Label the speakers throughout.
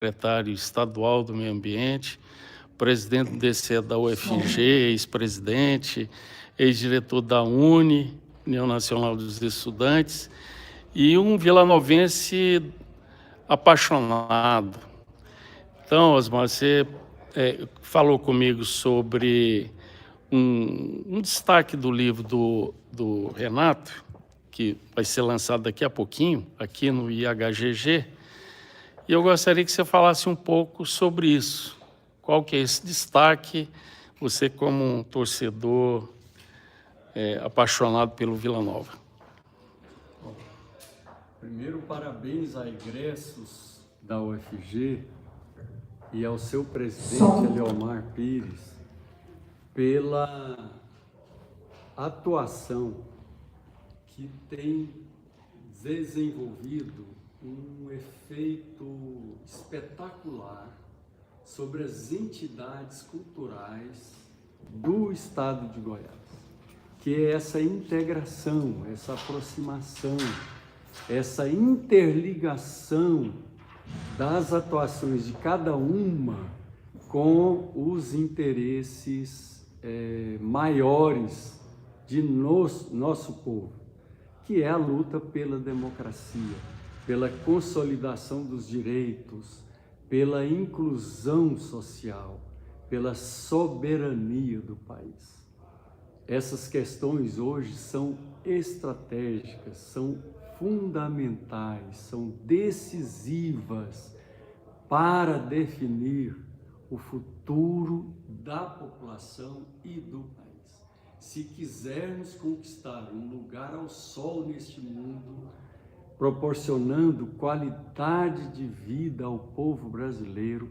Speaker 1: secretário estadual do Meio Ambiente, presidente do DC da UFG, ex-presidente, ex-diretor da União Nacional dos Estudantes, e um vilanovense apaixonado. Então, Osmar, você falou comigo sobre um destaque do livro do Renato, que vai ser lançado daqui a pouquinho, aqui no IHGG, e eu gostaria que você falasse um pouco sobre isso. Qual que é esse destaque, você como um torcedor apaixonado pelo Vila Nova?
Speaker 2: Bom, primeiro, parabéns a egressos da UFG e ao seu presidente, Eliomar Pires, pela atuação que tem desenvolvido um efeito espetacular sobre as entidades culturais do estado de Goiás, que é essa integração, essa aproximação, essa interligação das atuações de cada uma com os interesses maiores de nosso povo, que é a luta pela democracia, pela consolidação dos direitos, pela inclusão social, pela soberania do país. Essas questões hoje são estratégicas, são fundamentais, são decisivas para definir o futuro da população e do país. Se quisermos conquistar um lugar ao sol neste mundo, proporcionando qualidade de vida ao povo brasileiro,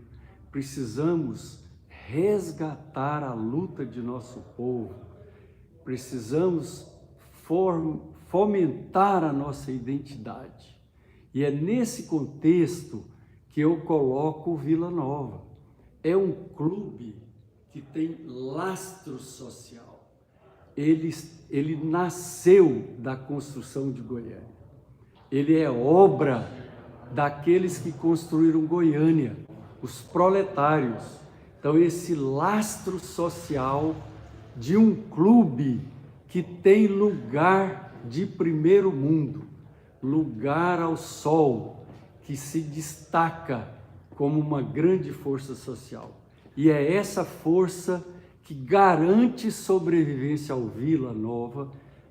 Speaker 2: precisamos resgatar a luta de nosso povo, precisamos fomentar a nossa identidade. E é nesse contexto que eu coloco o Vila Nova. É um clube que tem lastro social. Ele nasceu da construção de Goiânia. Ele é obra daqueles que construíram Goiânia, os proletários. Então, esse lastro social de um clube que tem lugar de primeiro mundo, lugar ao sol, que se destaca como uma grande força social. E é essa força que garante sobrevivência ao Vila Nova,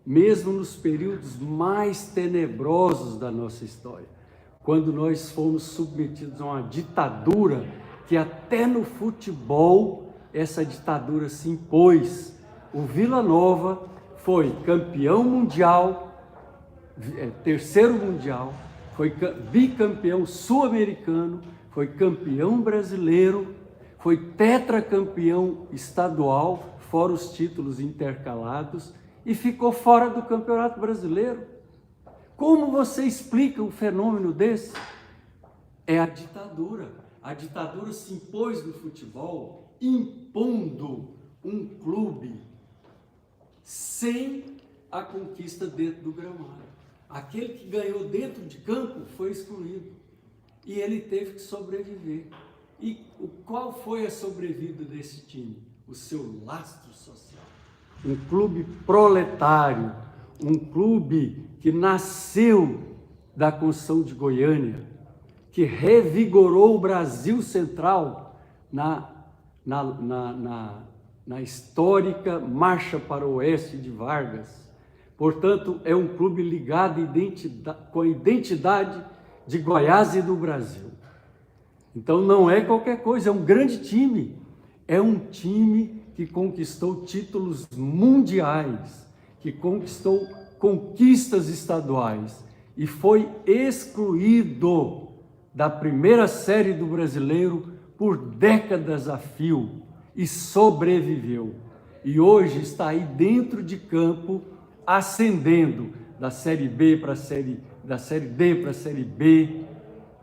Speaker 2: mesmo nos períodos mais tenebrosos da nossa história, quando nós fomos submetidos a uma ditadura que até no futebol essa ditadura se impôs. O Vila Nova foi campeão mundial, terceiro mundial, foi bicampeão sul-americano, foi campeão brasileiro, foi tetracampeão estadual, fora os títulos intercalados, e ficou fora do Campeonato Brasileiro. Como você explica um fenômeno desse? É a ditadura. A ditadura se impôs no futebol, impondo um clube sem a conquista dentro do gramado. Aquele que ganhou dentro de campo foi excluído. E ele teve que sobreviver. E qual foi a sobrevida desse time? O seu lastro social. Um clube proletário, um clube que nasceu da construção de Goiânia, que revigorou o Brasil Central na histórica Marcha para o Oeste de Vargas. Portanto, é um clube ligado com a identidade de Goiás e do Brasil. Então, não é qualquer coisa, é um grande time. É um time que conquistou títulos mundiais, que conquistou conquistas estaduais e foi excluído da primeira série do Brasileiro por décadas a fio e sobreviveu. E hoje está aí dentro de campo, ascendendo da Série B para da Série D para a Série B,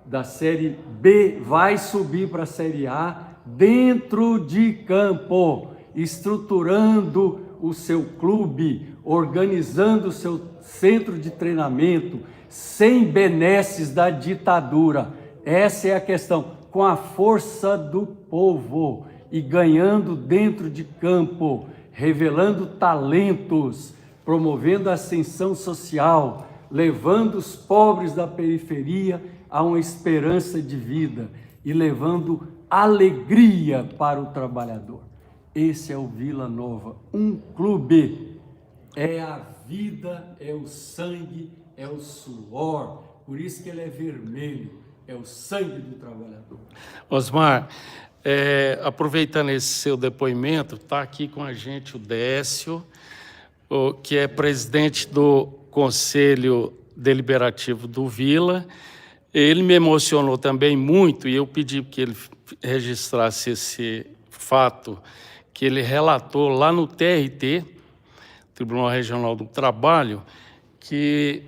Speaker 2: da Série B vai subir para a Série A, dentro de campo, estruturando o seu clube, organizando o seu centro de treinamento, sem benesses da ditadura. Essa é a questão. com a força do povo e ganhando dentro de campo, revelando talentos, promovendo a ascensão social, levando os pobres da periferia a uma esperança de vida e levando alegria para o trabalhador. Esse é o Vila Nova, um clube. É a vida, é o sangue, é o suor. Por isso que ele é vermelho, é o sangue do trabalhador.
Speaker 1: Osmar, aproveitando esse seu depoimento, está aqui com a gente o Décio, que é presidente do Conselho Deliberativo do Vila. Ele me emocionou também muito e eu pedi que ele registrasse esse fato que ele relatou lá no TRT, Tribunal Regional do Trabalho, que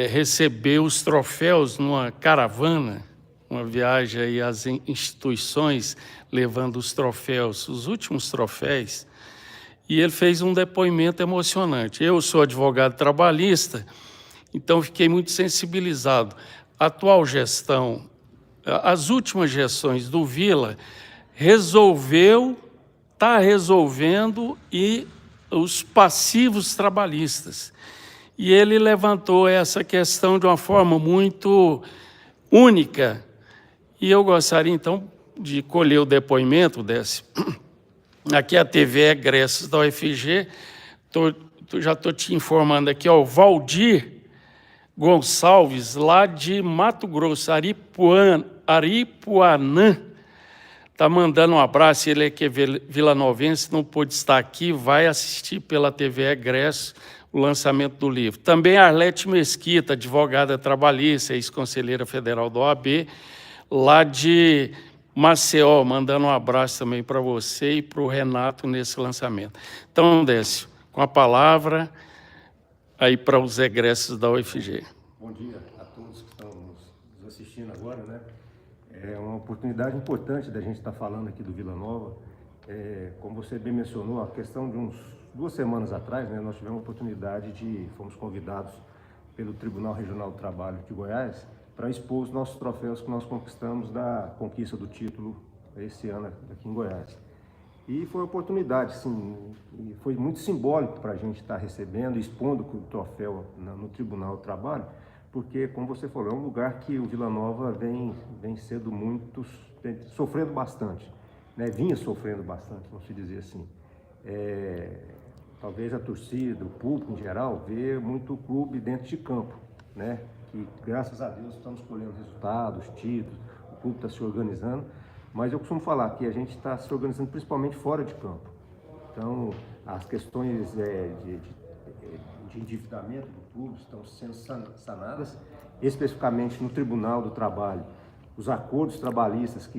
Speaker 1: recebeu os troféus numa caravana, uma viagem aí às instituições, levando os troféus, os últimos troféus, e ele fez um depoimento emocionante. Eu sou advogado trabalhista, então fiquei muito sensibilizado. A atual gestão, as últimas gestões do Vila, está resolvendo e os passivos trabalhistas. E ele levantou essa questão de uma forma muito única. E eu gostaria, então, de colher o depoimento desse. Aqui a TV Egressos da UFG, já estou te informando aqui, ó, o Valdir Gonçalves, lá de Mato Grosso, Aripuanã, está mandando um abraço. Ele é que é vilanovense, não pôde estar aqui, vai assistir pela TV Egresso o lançamento do livro. Também a Arlete Mesquita, advogada trabalhista, ex-conselheira federal da OAB, lá de Maceió, mandando um abraço também para você e para o Renato nesse lançamento. Então, Décio, com a palavra aí para os egressos da UFG.
Speaker 3: Bom dia a todos que estão nos assistindo agora, né? É uma oportunidade importante da gente estar falando aqui do Vila Nova. Como você bem mencionou, a questão de 2 semanas atrás, né, nós tivemos a oportunidade fomos convidados pelo Tribunal Regional do Trabalho de Goiás para expor os nossos troféus que nós conquistamos da conquista do título esse ano aqui em Goiás. E foi uma oportunidade, sim, e foi muito simbólico para a gente estar recebendo e expondo o troféu no Tribunal do Trabalho, porque, como você falou, é um lugar que o Vila Nova vem sendo sofrendo bastante, né? Vinha sofrendo bastante, vamos dizer assim. Talvez a torcida, o público em geral, vê muito o clube dentro de campo, né? Que, graças a Deus, estamos colhendo resultados, títulos, o clube está se organizando. Mas eu costumo falar que a gente está se organizando principalmente fora de campo. Então, as questões de endividamento do clube estão sendo sanadas, especificamente no Tribunal do Trabalho. Os acordos trabalhistas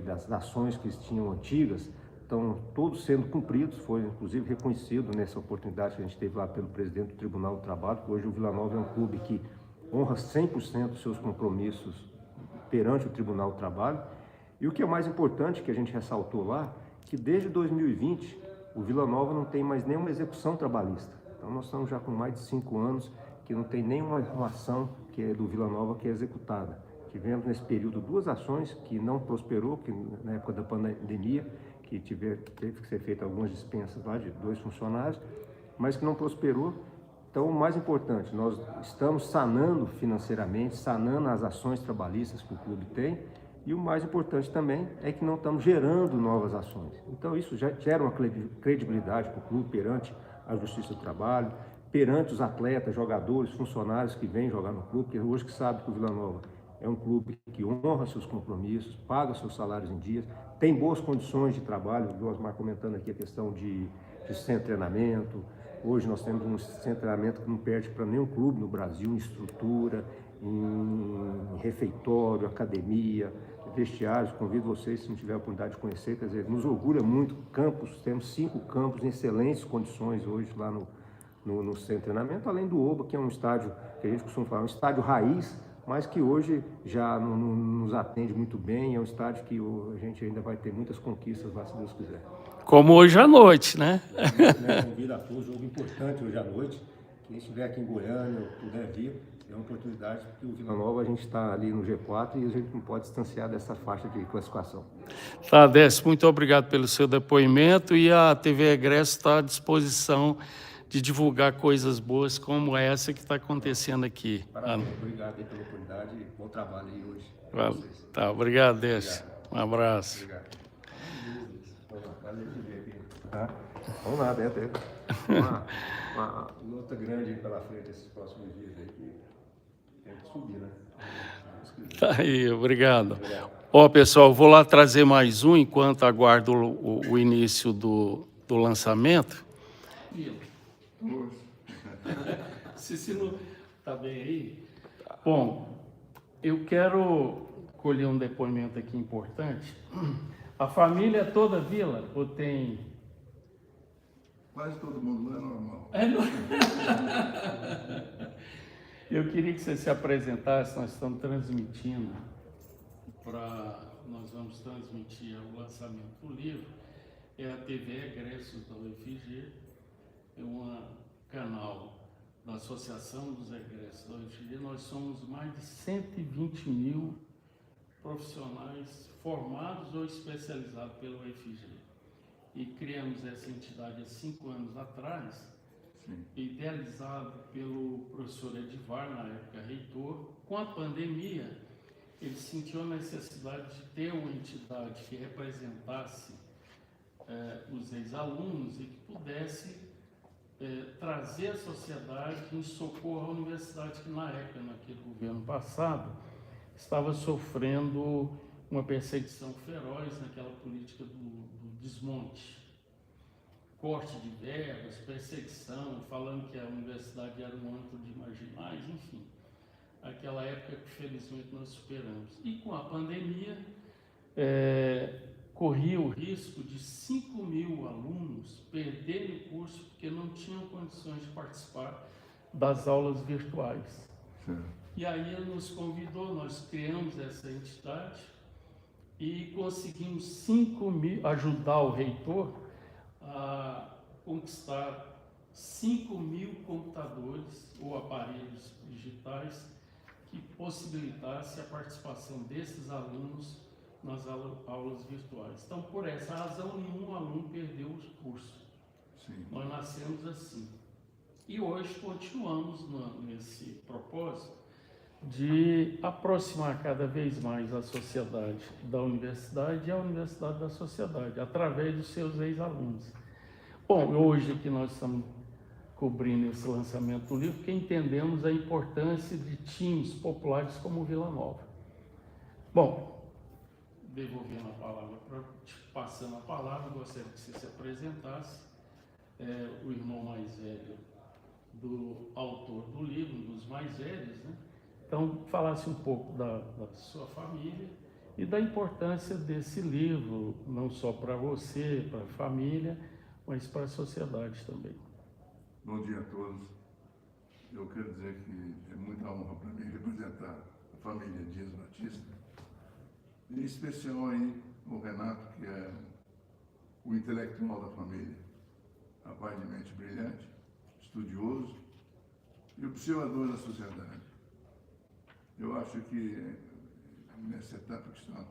Speaker 3: das ações que tinham antigas estão todos sendo cumpridos, foi inclusive reconhecido nessa oportunidade que a gente teve lá pelo presidente do Tribunal do Trabalho, que hoje o Vila Nova é um clube que honra 100% dos seus compromissos perante o Tribunal do Trabalho. E o que é mais importante, que a gente ressaltou lá, que desde 2020 o Vila Nova não tem mais nenhuma execução trabalhista. Então nós estamos já com mais de 5 anos que não tem nenhuma ação que é do Vila Nova que é executada. Tivemos nesse período 2 ações que não prosperou, que na época da pandemia, que teve que ser feita algumas dispensas lá de 2 funcionários, mas que não prosperou. Então, o mais importante, nós estamos sanando financeiramente, sanando as ações trabalhistas que o clube tem, e o mais importante também é que não estamos gerando novas ações. Então, isso já gera uma credibilidade para o clube perante a Justiça do Trabalho, perante os atletas, jogadores, funcionários que vêm jogar no clube, porque hoje que sabe que o Vila Nova é um clube que honra seus compromissos, paga seus salários em dias, tem boas condições de trabalho. O Osmar comentando aqui a questão de centro de treinamento. Hoje nós temos um centro de treinamento que não perde para nenhum clube no Brasil, em estrutura, em refeitório, academia, vestiários. Convido vocês, se não tiver a oportunidade de conhecer, quer dizer, nos orgulha muito. Campos, temos 5 campos em excelentes condições hoje lá no centro de treinamento, além do Oba, que é um estádio que a gente costuma falar, um estádio raiz, mas que hoje já nos atende muito bem. É um estádio que a gente ainda vai ter muitas conquistas lá, se Deus quiser.
Speaker 1: Como hoje à noite, né?
Speaker 3: Convido a todos, jogo importante hoje à noite. Quem estiver aqui em Goiânia, puder vir, É uma oportunidade porque o Vila Nova a gente está ali no G4 e a gente não pode distanciar dessa faixa de classificação.
Speaker 1: Tá, Décio, muito obrigado pelo seu depoimento e a TV Egresso está à disposição de divulgar coisas boas como essa que está acontecendo aqui.
Speaker 3: Parabéns, obrigado aí pela oportunidade e bom trabalho aí hoje.
Speaker 1: Tá, obrigado, Décio. Um abraço.
Speaker 3: Obrigado. Valeu de ver aqui. Tá? Vamos lá, né? Tem uma luta grande aí pela frente esses próximos dias aí que tem que subir, né?
Speaker 1: Tá aí, obrigado. Ó, pessoal, vou lá trazer mais um enquanto aguardo o início do lançamento. Cecílio, tá bem aí? Bom, eu quero colher um depoimento aqui importante. A família é toda Vila ou tem...
Speaker 4: Quase todo mundo não é normal.
Speaker 1: Eu queria que você se apresentasse, nós estamos transmitindo, nós vamos transmitir o lançamento do livro, é a TV Egressos da UFG, é um canal da Associação dos Egressos da UFG, nós somos mais de 120 mil profissionais formados ou especializados pela UFG. E criamos essa entidade há 5 anos atrás, idealizado pelo professor Edivar, na época reitor. Com a pandemia, ele sentiu a necessidade de ter uma entidade que representasse os ex-alunos e que pudesse trazer a sociedade em socorro à universidade, que na época, naquele governo passado, estava sofrendo uma perseguição feroz naquela política do desmonte. Corte de verbas, perseguição, falando que a universidade era um antro de marginais, enfim. Aquela época que, felizmente, nós superamos. E com a pandemia, corria o risco de 5 mil alunos perderem o curso porque não tinham condições de participar das aulas virtuais.
Speaker 4: Sim.
Speaker 1: E aí ele nos convidou, nós criamos essa entidade e conseguimos ajudar o reitor a conquistar 5 mil computadores ou aparelhos digitais que possibilitasse a participação desses alunos nas aulas virtuais. Então, por essa razão, nenhum aluno perdeu o curso.
Speaker 4: Sim.
Speaker 1: Nós nascemos assim. E hoje continuamos nesse propósito de aproximar cada vez mais a sociedade da universidade e a universidade da sociedade, através dos seus ex-alunos. Bom, hoje que nós estamos cobrindo esse lançamento do livro, porque entendemos a importância de times populares como o Vila Nova. Bom, devolvendo a palavra, passando a palavra, gostaria que você se apresentasse, o irmão mais velho do autor do livro, um dos mais velhos, né? Então, falasse um pouco da sua família e da importância desse livro, não só para você, para a família, mas para a sociedade também.
Speaker 4: Bom dia a todos. Eu quero dizer que é muita honra para mim representar a família Dias Batista, em especial aí o Renato, que é o intelectual da família, rapaz de mente brilhante, estudioso e observador da sociedade. Eu acho que nessa etapa que está,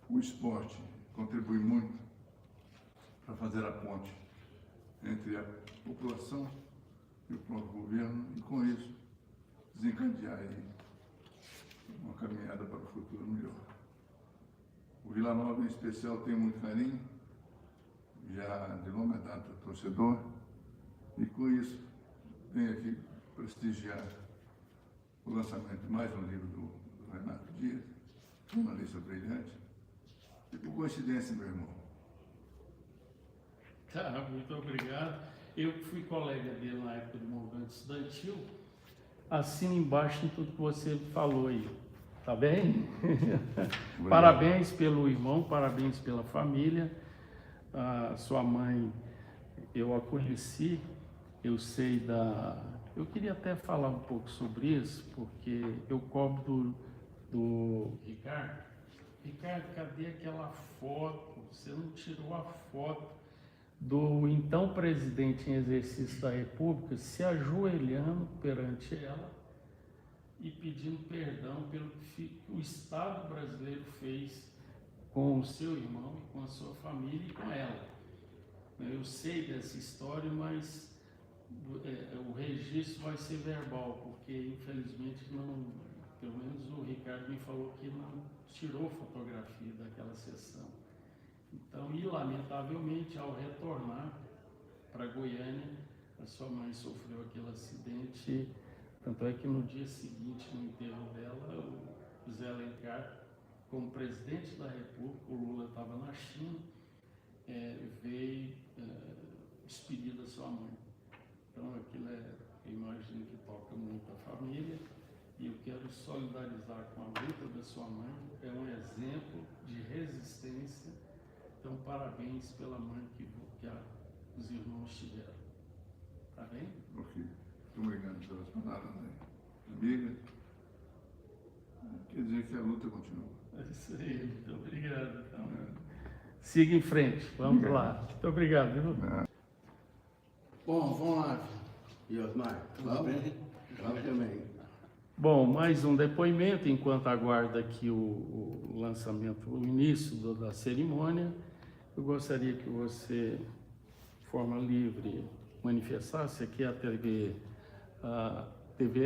Speaker 4: o esporte contribui muito para fazer a ponte entre a população e o próprio governo e, com isso, desencadear aí uma caminhada para o futuro melhor. O Vila Nova, em especial, tem muito carinho, já de longa data torcedor, e com isso venho aqui prestigiar o lançamento de mais um livro do Renato Dias, jornalista brilhante, e por coincidência, meu irmão.
Speaker 1: Tá, muito obrigado. Eu fui colega dele na época do movimento estudantil, assino embaixo em tudo que você falou aí, tá bem? Parabéns pelo irmão, parabéns pela família. A sua mãe, eu a conheci, eu sei Eu queria até falar um pouco sobre isso, porque eu cobro do Ricardo. Ricardo, cadê aquela foto? Você não tirou a foto do então presidente em exercício da República se ajoelhando perante ela e pedindo perdão pelo que o Estado brasileiro fez com o seu irmão, com a sua família e com ela. Eu sei dessa história, mas o registro vai ser verbal, porque infelizmente não, pelo menos o Ricardo me falou que não tirou fotografia daquela sessão. Então, e lamentavelmente, ao retornar para Goiânia, a sua mãe sofreu aquele acidente. Tanto é que no dia seguinte, no enterro dela, o Zé Alencar, como presidente da República, o Lula estava na China, veio despedir da sua mãe. Então, aquilo eu imagino que toca muito a família, e eu quero solidarizar com a luta da sua mãe. É um exemplo de resistência. Então, parabéns pela mãe que os irmãos tiveram. Tá bem?
Speaker 4: Ok. Muito obrigado pelas palavras, né? Amiga. Quer dizer que a luta continua.
Speaker 1: É isso aí, muito obrigado. Então, siga em frente, vamos lá. Muito obrigado, viu?
Speaker 5: Bom, vamos lá. E Osmar, tudo bem? Vamos também.
Speaker 1: Bom, mais um depoimento, enquanto aguarda aqui o lançamento, o início da cerimônia. Eu gostaria que você, de forma livre, manifestasse aqui a TV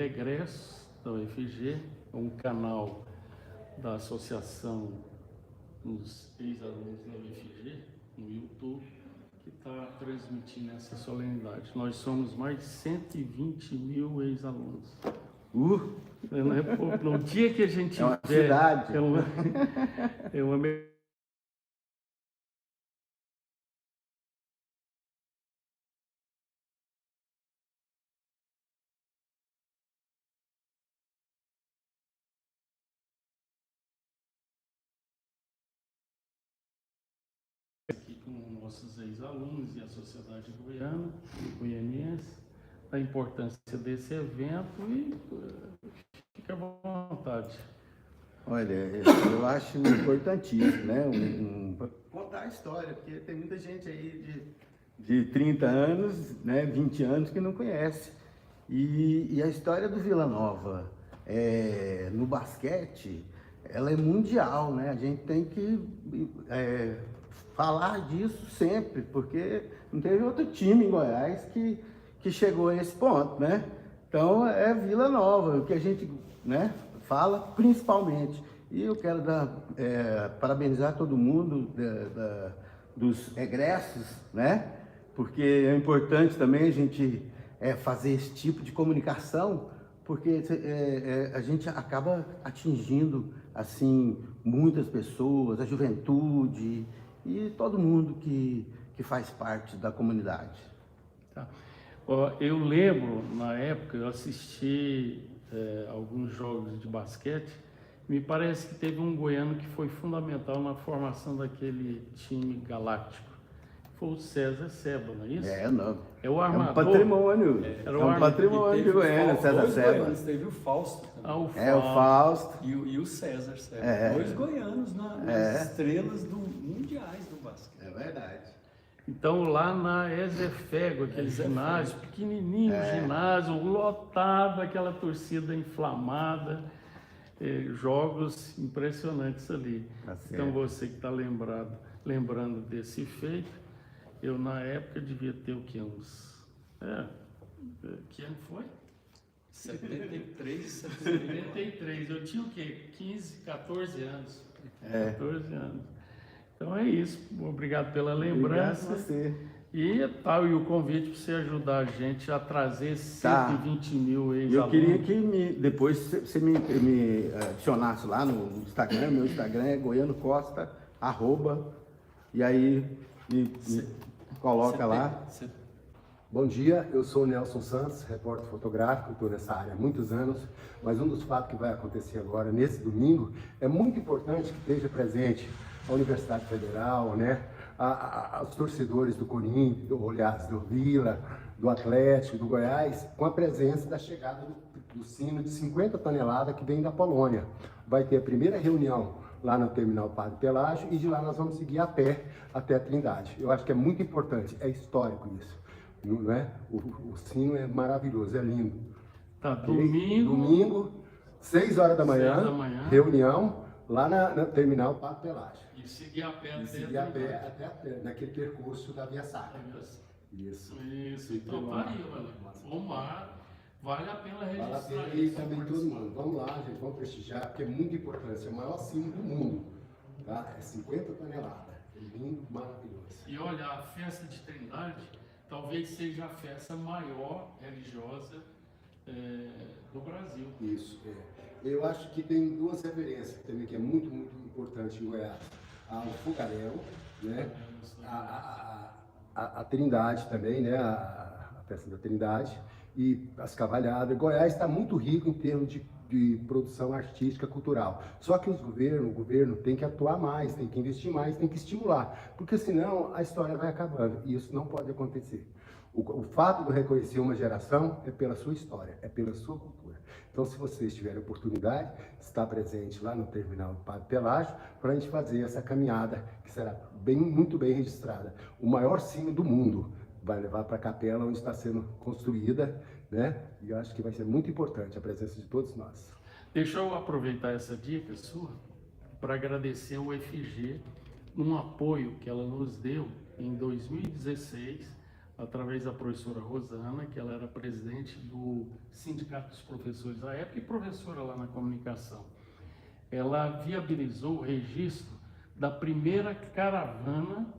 Speaker 1: Egressos da UFG, um canal da Associação dos Ex-Alunos da UFG, no YouTube, que está transmitindo essa solenidade. Nós somos mais de 120 mil ex-alunos. No dia que a gente
Speaker 5: é uma cidade.
Speaker 1: É uma aqui com nossos ex-alunos e a sociedade goiana, goianiense, a importância desse evento e fica à vontade.
Speaker 5: Olha, eu acho importantíssimo, né? Contar a história, porque tem muita gente aí de 30 anos, né, 20 anos que não conhece. E a história do Vila Nova no basquete, ela é mundial, né? A gente tem que falar disso sempre, porque não teve outro time em Goiás que chegou a esse ponto, né? Então é Vila Nova, o que a gente, né, fala principalmente. E eu quero parabenizar todo mundo dos egressos, né? Porque é importante também a gente fazer esse tipo de comunicação, porque a gente acaba atingindo assim muitas pessoas, a juventude e todo mundo que faz parte da comunidade.
Speaker 1: Tá. Eu lembro, na época, eu assisti alguns jogos de basquete, me parece que teve um goiano que foi fundamental na formação daquele time galáctico. Foi o César Seba, não é isso?
Speaker 5: Não.
Speaker 1: É o armador.
Speaker 5: É um patrimônio. É um patrimônio de Goiânia, César Seba.
Speaker 6: Teve o Fausto também.
Speaker 1: O
Speaker 5: Fausto.
Speaker 6: E o César Seba. Dois goianos nas estrelas mundiais do basquete.
Speaker 5: É verdade.
Speaker 1: Então, lá na Ezefego, aquele ginásio, pequenininho ginásio, lotado, aquela torcida inflamada, jogos impressionantes ali. Então, você que está lembrando desse feito, eu, na época, devia ter o quê? Que ano foi?
Speaker 6: 73,
Speaker 1: 73. Eu tinha o quê? 15, 14 anos. 14 anos. Então é isso. Obrigado pela lembrança.
Speaker 5: Obrigado a você.
Speaker 1: E o convite para você ajudar a gente a trazer 120 mil ex-alunos.
Speaker 5: Eu queria que depois você me adicionasse lá no Instagram. Meu Instagram é Goiano Costa, @ e aí me coloca lá.
Speaker 7: Bom dia, eu sou o Nelson Santos, repórter fotográfico, estou nessa área há muitos anos, mas um dos fatos que vai acontecer agora, nesse domingo, é muito importante que esteja presente a Universidade Federal, né? Os torcedores do Corinthians, do Vila, do Atlético, do Goiás, com a presença da chegada do sino de 50 toneladas que vem da Polônia. Vai ter a primeira reunião lá no terminal Padre Pelágio e de lá nós vamos seguir a pé até a Trindade. Eu acho que é muito importante, é histórico isso, não é? O sino é maravilhoso, é lindo.
Speaker 1: Tá,
Speaker 7: Domingo, 6 horas da
Speaker 1: 6
Speaker 7: manhã,
Speaker 1: da manhã.
Speaker 7: reunião lá na terminal Pato Pelágio.
Speaker 1: E seguir a pé
Speaker 7: E seguir a pé até naquele percurso da Via Sacra. Isso.
Speaker 1: Isso, então tá aí, vamos lá. Vale a pena
Speaker 7: Vale a
Speaker 1: registrar
Speaker 7: pena e
Speaker 1: isso.
Speaker 7: também todo mundo. Vamos lá, gente, vamos prestigiar, porque é muito importante. É o maior sino do mundo. Tá? É 50 toneladas. É lindo, maravilhoso.
Speaker 1: E olha, a festa de Trindade talvez seja a festa maior religiosa do Brasil.
Speaker 7: Isso, Eu acho que tem duas referências também que é muito, muito importante em Goiás. O fogaréu, né? A Trindade também, né? A festa da Trindade e as cavalhadas. Goiás está muito rico em termos de produção artística, cultural. Só que o governo tem que atuar mais, tem que investir mais, tem que estimular, porque senão a história vai acabando e isso não pode acontecer. O fato de reconhecer uma geração é pela sua história, é pela sua cultura. Então, se vocês tiverem oportunidade, está presente lá no terminal do Pato Pelágio para a gente fazer essa caminhada que será muito bem registrada. O maior sino do mundo vai levar para a capela onde está sendo construída, né? E eu acho que vai ser muito importante a presença de todos nós.
Speaker 1: Deixa eu aproveitar essa dica sua para agradecer ao UFG num apoio que ela nos deu em 2016, através da professora Rosana, que ela era presidente do Sindicato dos Professores da época e professora lá na comunicação. Ela viabilizou o registro da primeira caravana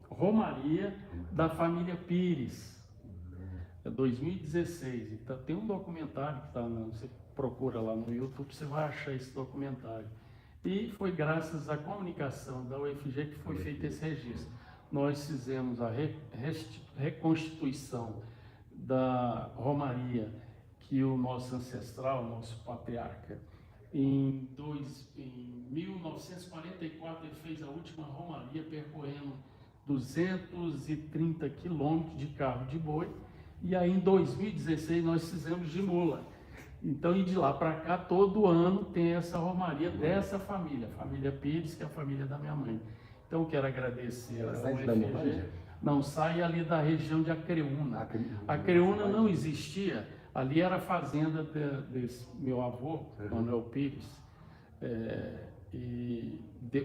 Speaker 1: Romaria da família Pires. É 2016. Então, tem um documentário que você procura lá no YouTube, você vai achar esse documentário. E foi graças à comunicação da UFG que foi feito esse registro. Nós fizemos a reconstituição da Romaria que o nosso ancestral, o nosso patriarca, em 1944 ele fez a última Romaria percorrendo 230 quilômetros de carro de boi, e aí em 2016 nós fizemos de mula. Então, e de lá para cá, todo ano tem essa Romaria dessa família, a família Pires, que é a família da minha mãe. Então, eu quero agradecer ao UFG. Não, sai ali da região de Acreúna. Acreúna não existia, ali era a fazenda desse meu avô, Manuel Pires.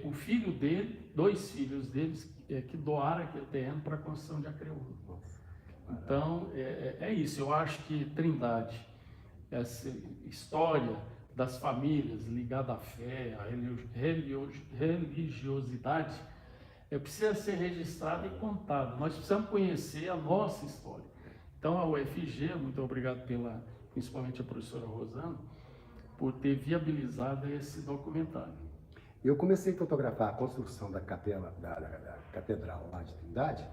Speaker 1: O filho dele, 2 filhos deles, que doaram aquele terreno para a construção de Acreúna. Então, é isso. Eu acho que Trindade, essa história das famílias ligada à fé, à religiosidade, precisa ser registrada e contada. Nós precisamos conhecer a nossa história. Então, a UFG, muito obrigado principalmente a professora Rosana, por ter viabilizado esse documentário.
Speaker 7: Eu comecei a fotografar a construção da capela, da catedral lá de Trindade,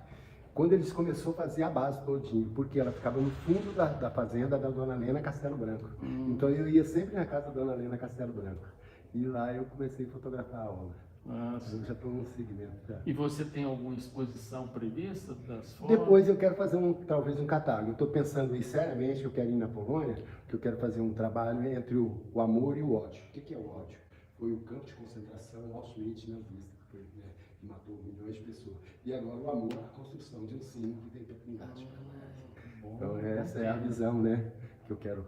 Speaker 7: quando eles começaram a fazer a base todinho, porque ela ficava no fundo da fazenda da Dona Lena Castelo Branco. Então eu ia sempre na casa da Dona Lena Castelo Branco. E lá eu comecei a fotografar a obra. Eu já estou no segmento.
Speaker 1: E você tem alguma exposição prevista das fotos?
Speaker 7: Depois eu quero fazer talvez um catálogo. Eu estou pensando em seriamente, eu quero ir na Polônia, que eu quero fazer um trabalho entre o amor e o ódio. O que é o ódio? Foi o campo de concentração Auschwitz nazista, que matou milhões de pessoas. E agora o amor, a construção de um sino que tem oportunidade. Então essa é a visão, né, que eu quero.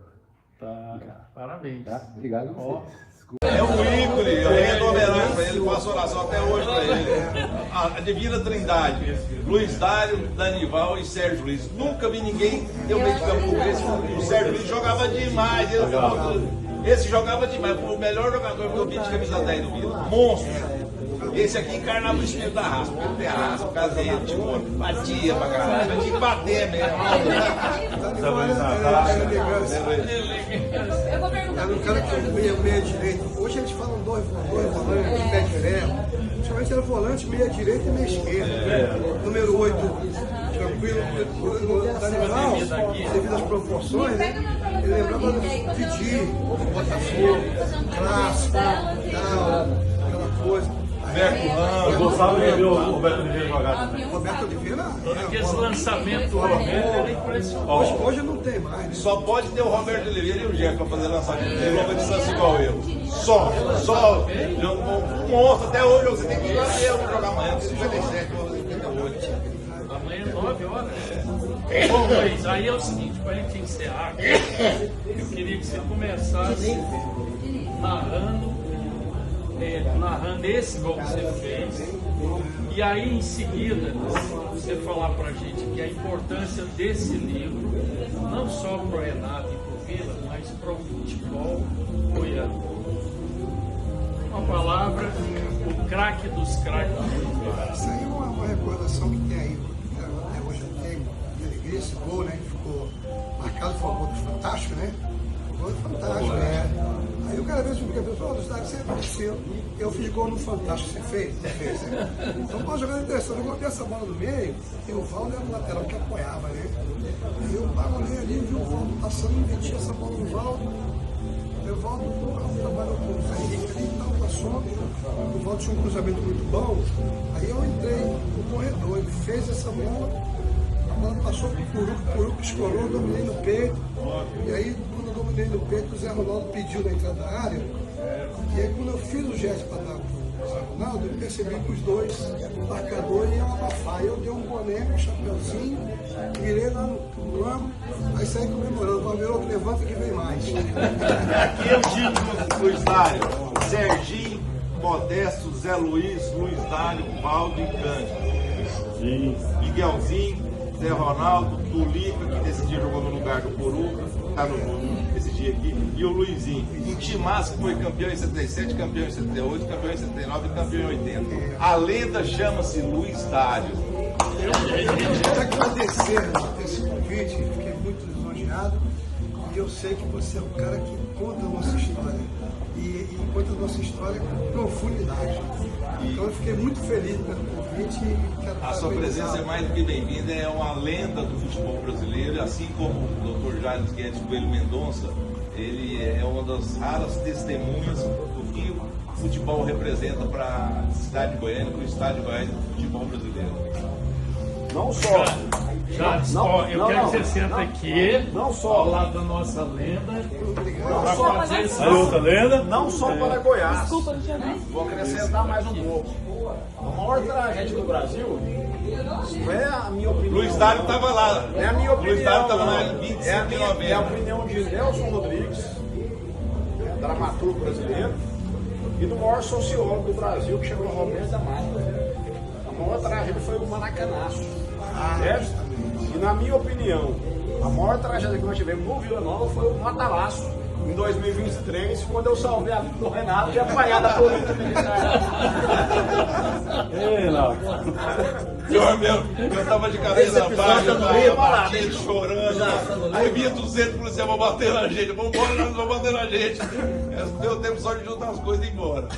Speaker 1: Tá. Parabéns.
Speaker 7: Tá? Obrigado a vocês.
Speaker 8: É um ícone, eu rendo homenagem para ele, faço oração até hoje para ele. A Divina Trindade, Luiz Dário, Danival e Sérgio Luiz. Nunca vi ninguém ter um meio de campo como esse. O Sérgio Luiz jogava demais. Esse jogava demais, foi o melhor jogador que eu vi de camisa 10 do Vila. Monstro. Esse aqui encarnava o espírito da raça. Ele tem a raça, o caseiro, tipo, batia pra caralho. Mas tinha que bater mesmo.
Speaker 9: Era um cara que meia direita. Hoje eles falam dois volantes, pé direto. Principalmente era volante, meia direita e meia esquerda. Número 8, tranquilo. Danival, devido às proporções, né? Ele lembrava do Didi, Botafogo, clássico, aquela coisa.
Speaker 8: Roberto Ramos.
Speaker 10: Eu gostava de ver o Roberto Oliveira jogar também.
Speaker 9: Roberto Oliveira,
Speaker 1: Esse lançamento do Roberto era impressionante.
Speaker 9: hoje não tem mais.
Speaker 8: Só pode ter o Roberto Oliveira e o Jeff para fazer lançamento. Ele não vai distância igual eu. Só. Um monstro até hoje. Você tem que ir lá eu jogar amanhã, 57, 58.
Speaker 1: amanhã é 9 horas. Bom, Luiz, aí é o seguinte, para a gente encerrar, eu queria que você começasse narrando esse gol que você fez. E aí, em seguida, você falar para a gente que a importância desse livro, não só para o Renato e para o Vila, mas para o futebol goiano. Uma palavra, o craque dos craques.
Speaker 9: Isso aí é uma recordação que tem aí, até hoje eu tenho, de alegria, esse gol, né, que ficou marcado, foi um gol fantástico, né? Um gol fantástico, Aí o cara mesmo fica pensando, o estádio sempre aconteceu. Eu fiz gol no Fantástico, você fez? Você fez, né? Então, uma jogada interessante, eu botei essa bola no meio, e o Valdo era o lateral que apoiava, né? Aí eu parolei ali, vi o Valdo passando, inventi essa bola no Valdo. O Valdo trabalhou com o Zé Henrique ali e tal, passou. O Valdo tinha um cruzamento muito bom. Aí eu entrei no corredor, ele fez essa bola, a bola passou pro Puruco escorou, dominei no peito. E aí, quando eu dominei no peito, o Zé Ronaldo pediu na entrada da área. E aí, quando eu fiz o gesto para dar pro Zé Ronaldo, eu percebi que os dois marcadores iam abafar. Eu dei um boné, um chapeuzinho, virei lá no ângulo, aí saí comemorando. O Palmeiras levanta que vem mais.
Speaker 8: Aqui é o título do estádio: Serginho, Modesto, Zé Luiz, Luiz Dário, Valdo e Cândido. Miguelzinho, Zé Ronaldo, Tulipa, que nesse dia jogou no lugar do Puruca, tá esse dia aqui, e o Luizinho. Um timaço que foi campeão em 77, campeão em 78, campeão em 79 e campeão em 80. A lenda chama-se Luiz Dário.
Speaker 9: Eu quero agradecer esse convite, fiquei muito lisonjeado. E eu sei que você é um cara que conta a nossa história. E conta a nossa história com profundidade. Então eu fiquei muito feliz pelo convite e quero
Speaker 8: A sua presença é mais do que bem-vinda, é uma lenda do futebol brasileiro, assim como o Dr. Jair Guedes Coelho Mendonça, ele é uma das raras testemunhas do que o futebol representa para a cidade de Goiânia, para o estado de Goiânia do futebol brasileiro.
Speaker 10: Não só.
Speaker 1: Eu quero que você senta aqui,
Speaker 10: não só
Speaker 1: ao lado da nossa lenda,
Speaker 10: não só
Speaker 1: fazer esse
Speaker 10: outra lenda, não só para Goiás. Vou acrescentar mais um pouco. A maior tragédia do Brasil não é a minha opinião.
Speaker 8: Luiz Dário estava lá.
Speaker 10: É a minha opinião.
Speaker 8: Luiz Dário estava lá em 25 de novembro.
Speaker 10: É a opinião de Nelson Rodrigues, dramaturgo brasileiro, e do maior sociólogo do Brasil, que chegou Roberto da Mata. A maior tragédia foi o Maracanaço. Certo? E na minha opinião, a maior tragédia que nós tivemos no Vila Nova foi o Matarazzo, em 2023, quando eu salvei a vida do Renato de apanhar da polícia militar.
Speaker 1: Ei, Lau.
Speaker 8: Eu tava de cabeça baixa, chorando. Aí vinha 200 policiais, vão bater na gente. Vamos embora, nós vamos bater na gente. Deu tempo só de juntar as coisas e ir embora.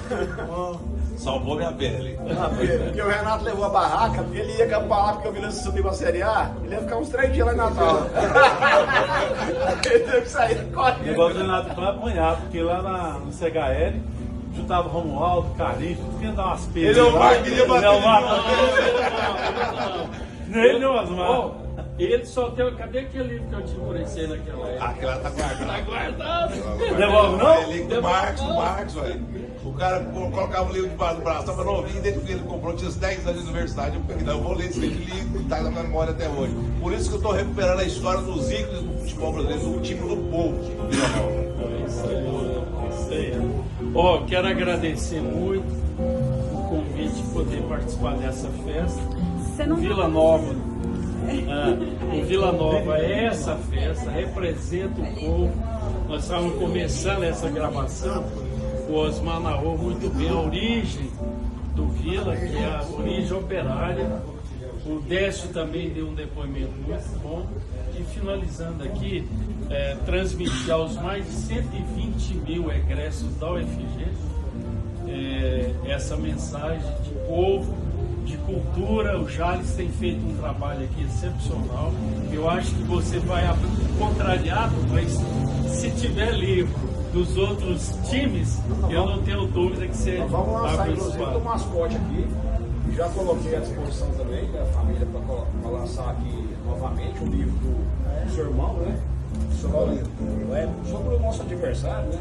Speaker 8: Salvou minha pele.
Speaker 10: Porque o Renato levou a barraca, ele ia acampar lá porque o Vila subiu pra Série A, ele ia ficar uns 3 dias lá em Natal. Ele teve que sair correndo.
Speaker 11: O negócio do Renato vai apanhar, porque lá no CHL juntava Romualdo, Carlinhos, tudo queria dar umas peças.
Speaker 8: Ele é o Mar, queria bater.
Speaker 11: Nele não, Osmar.
Speaker 1: Ele só tem. Cadê aquele livro que eu te emprestei naquela época?
Speaker 8: Aquela tá guardada.
Speaker 1: Tá guardado.
Speaker 11: Devolve não?
Speaker 8: Ele do Marcos, velho. O cara colocava o livro debaixo do braço, tava novinho, desde que ele comprou, tinha 10 anos de universidade. Eu peguei, eu vou ler esse livro e tá na minha memória até hoje. Por isso que eu tô recuperando a história dos ícones do futebol brasileiro, do time do povo.
Speaker 1: Isso aí. Ó, quero agradecer muito o convite de poder participar dessa festa. O Vila Nova. O Vila Nova é essa festa, representa o povo. Nós estávamos começando essa gravação. O Osmar narrou muito bem a origem do Vila, que é a origem operária. O Décio também deu um depoimento muito bom. E finalizando aqui, transmitir aos mais de 120 mil egressos da UFG essa mensagem de povo, de cultura. O Jales tem feito um trabalho aqui excepcional. Eu acho que você vai contrariado, mas se tiver livro dos outros times, eu não tenho dúvida que você
Speaker 10: vamos lançar,
Speaker 1: vai
Speaker 10: inclusive,
Speaker 1: participar.
Speaker 10: o mascote aqui. Já coloquei à disposição também da família para lançar aqui novamente o livro do seu irmão, né? Sobre o nosso adversário, né?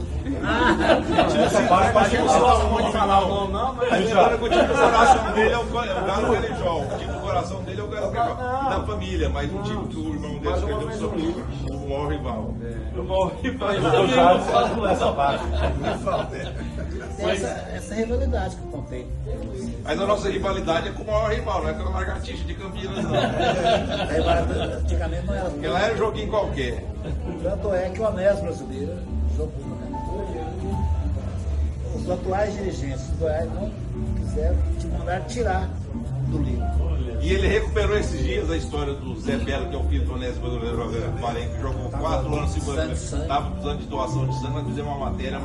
Speaker 8: Pode falar o nome, não, mas agora o time do coração dele é o Galo Galijol. O time do coração dele é o Galo Galijol. Da família, mas o time que o irmão dele perdeu sobre o maior rival.
Speaker 11: O maior rival. Eu já faço essa parte.
Speaker 12: Essa rivalidade que eu contei.
Speaker 8: Mas a nossa rivalidade é com o maior rival, não é com a Lagartixa de Campinas, não.
Speaker 12: Antigamente não era.
Speaker 8: Porque lá era um joguinho qualquer.
Speaker 12: Tanto é que o Onésio brasileiro jogou, né? Os atuais dirigentes do Goiás não quiseram te mandar tirar do livro.
Speaker 8: E ele recuperou esses dias a história do Zé Belo, que é o filho do Onésio brasileiro, que jogou 4 anos estava precisando de doação de sangue. Nós fizemos uma matéria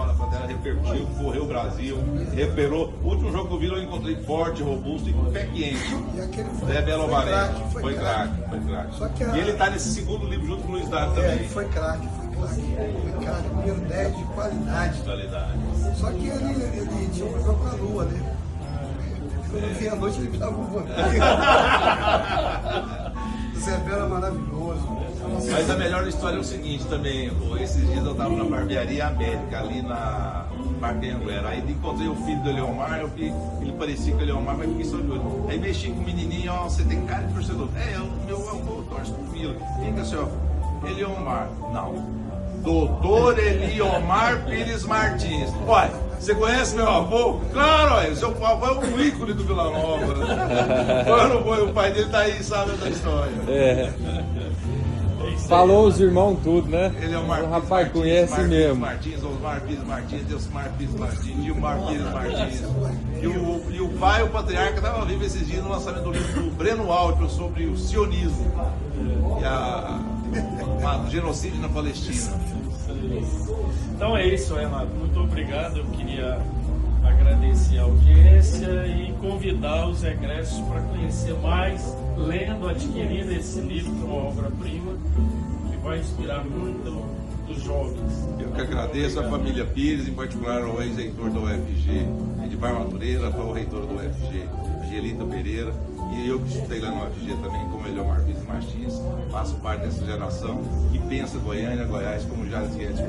Speaker 8: repercutiu, correu o Brasil, recuperou. O último jogo do Vila eu encontrei forte, robusto e com pé quente. Zé Belo Alvarenga. Foi craque. E ele está nesse segundo livro junto com o Luiz Dário também.
Speaker 9: Foi craque, número 10 de qualidade. Só que ele tinha um programa com a lua, né? Quando eu via à noite, ele me dava um vampiro. O Zé Belo é maravilhoso.
Speaker 8: Mas a melhor história é o seguinte também. Esses dias eu estava na barbearia América, ali na Parque Anguera. Aí encontrei o filho do Eleomar, eu vi, ele parecia com o Eleomar, mas fiquei só de olho. Aí mexi com o menininho, ó, você tem cara de torcedor. O meu avô torce pro Vila. Fica assim, ó, Eleomar. Não. Doutor Eliomar Pires Martins. Olha, você conhece meu avô? Claro, olha, seu avô é um ícone do Vila Nova. O pai dele tá aí, sabe da história.
Speaker 13: Falou os irmãos tudo, né?
Speaker 8: Ele é o
Speaker 13: rapaz
Speaker 8: Martins,
Speaker 13: conhece
Speaker 8: Martins,
Speaker 13: mesmo.
Speaker 8: Martins, Osmar Pires Martins, Deusmar Pires Martins, Gilmar Pires Martins. E o pai, o patriarca, estava vivo esses dias no lançamento do livro do Breno Altro sobre o sionismo e o genocídio na Palestina.
Speaker 1: Então é isso, Renato. Muito obrigado. Eu queria agradecer a audiência e convidar os egressos para conhecer mais, lendo, adquirindo esse livro, que é uma obra-prima, que vai inspirar muito os jovens.
Speaker 8: Eu que agradeço a família Pires, em particular ao ex-reitor da UFG, Edmar Matureira, atual reitor da UFG, Angelita Pereira, e eu que estudei lá na UFG também, como Eliomar Pires Martins, faço parte dessa geração que pensa Goiânia, Goiás, como já dizia antes.